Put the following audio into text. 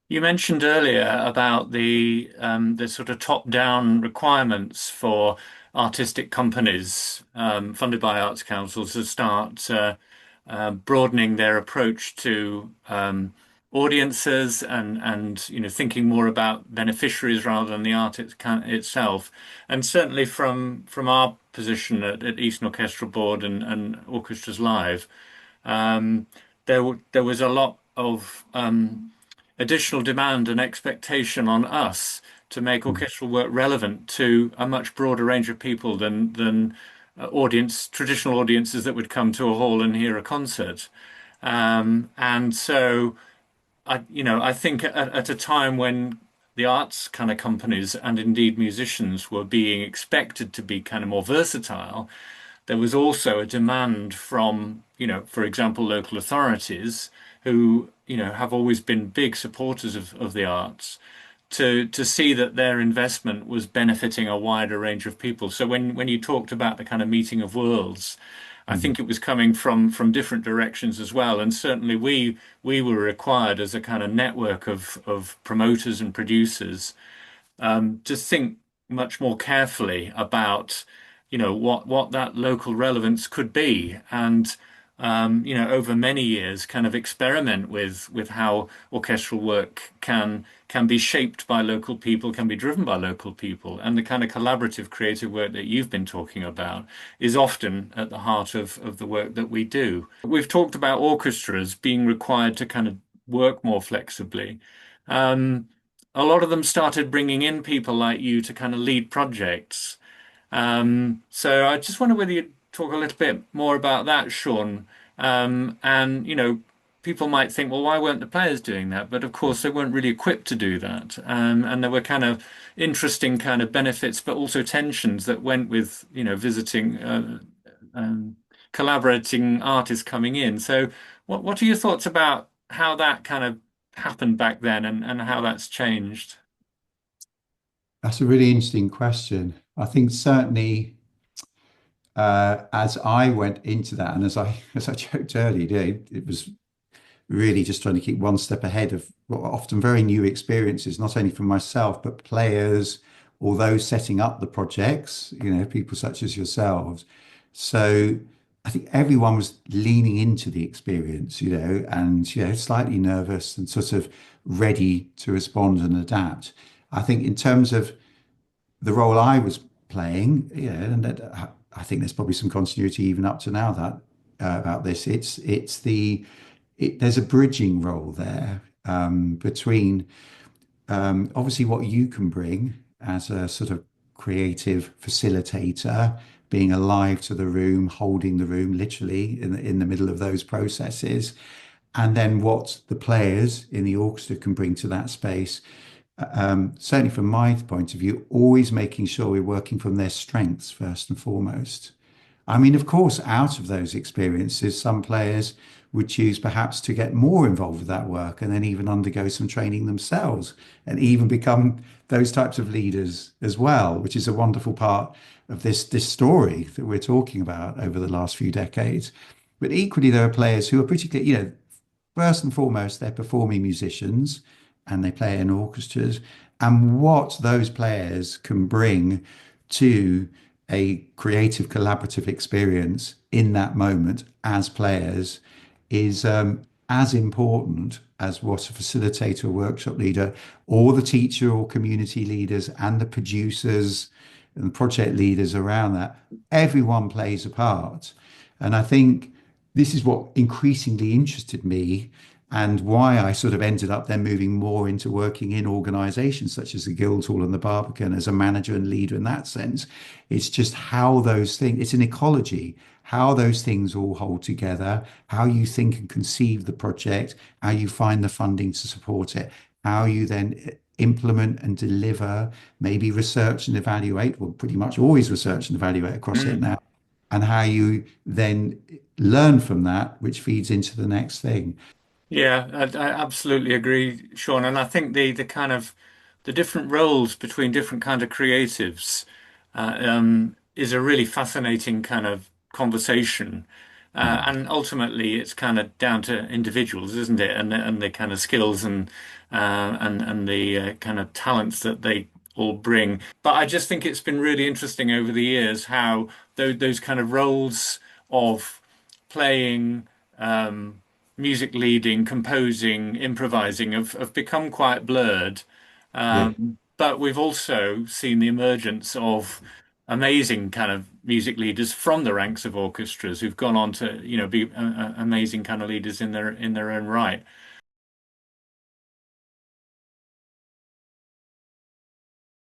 You mentioned earlier about the sort of top-down requirements for artistic companies funded by arts councils to start broadening their approach to audiences and thinking more about beneficiaries rather than the art itself. And certainly from our position at Eastern Orchestral Board and Orchestras Live, um, there was a lot of additional demand and expectation on us to make Mm, orchestral work relevant to a much broader range of people than traditional audiences that would come to a hall and hear a concert. And so I think at a time when the arts kind of companies and indeed musicians were being expected to be kind of more versatile, there was also a demand from, for example, local authorities who, have always been big supporters of the arts to see that their investment was benefiting a wider range of people. So when you talked about the kind of meeting of worlds, I mm, think it was coming from different directions as well. And certainly we were required as a kind of network of promoters and producers to think much more carefully about, what that local relevance could be, and over many years, kind of experiment with how orchestral work can be shaped by local people, can be driven by local people, and the kind of collaborative creative work that you've been talking about is often at the heart of the work that we do. We've talked about orchestras being required to kind of work more flexibly. Um, a lot of them started bringing in people like you to kind of lead projects. So I just wonder whether you'd talk a little bit more about that, Sean. And people might think, well, why weren't the players doing that? But of course, they weren't really equipped to do that. And there were kind of interesting kind of benefits, but also tensions that went with, visiting, um, collaborating artists coming in. So what are your thoughts about how that kind of happened back then and how that's changed? That's a really interesting question. I think certainly as I went into that, and as I joked earlier, it was really just trying to keep one step ahead of what are often very new experiences, not only for myself, but players or those setting up the projects, people such as yourselves. So I think everyone was leaning into the experience, and slightly nervous and sort of ready to respond and adapt. I think in terms of the role I was playing, and I think there's probably some continuity even up to now that about this. There's a bridging role there between obviously what you can bring as a sort of creative facilitator, being alive to the room, holding the room literally in the middle of those processes, and then what the players in the orchestra can bring to that space. Certainly from my point of view, always making sure we're working from their strengths first and foremost. I mean, of course, out of those experiences, some players would choose perhaps to get more involved with that work and then even undergo some training themselves and even become those types of leaders as well, which is a wonderful part of this story that we're talking about over the last few decades. But equally, there are players who are particularly, first and foremost, they're performing musicians and they play in orchestras. And what those players can bring to a creative collaborative experience in that moment as players is as important as what a facilitator, workshop leader, or the teacher or community leaders and the producers and project leaders around that. Everyone plays a part. And I think this is what increasingly interested me and why I sort of ended up then moving more into working in organizations such as the Guildhall and the Barbican as a manager and leader in that sense. It's just how those things, it's an ecology, how those things all hold together, how you think and conceive the project, how you find the funding to support it, how you then implement and deliver, maybe research and evaluate, well, pretty much always research and evaluate across it Mm. now, and how you then learn from that, which feeds into the next thing. Yeah, I absolutely agree, Sean. And I think the kind of the different roles between different kind of creatives is a really fascinating kind of conversation. Mm. And ultimately, it's kind of down to individuals, isn't it? And the kind of skills and the kind of talents that they all bring. But I just think it's been really interesting over the years how those kind of roles of playing, music leading, composing, improvising have become quite blurred. Yeah. But we've also seen the emergence of amazing kind of music leaders from the ranks of orchestras who've gone on to, be amazing kind of leaders in their own right.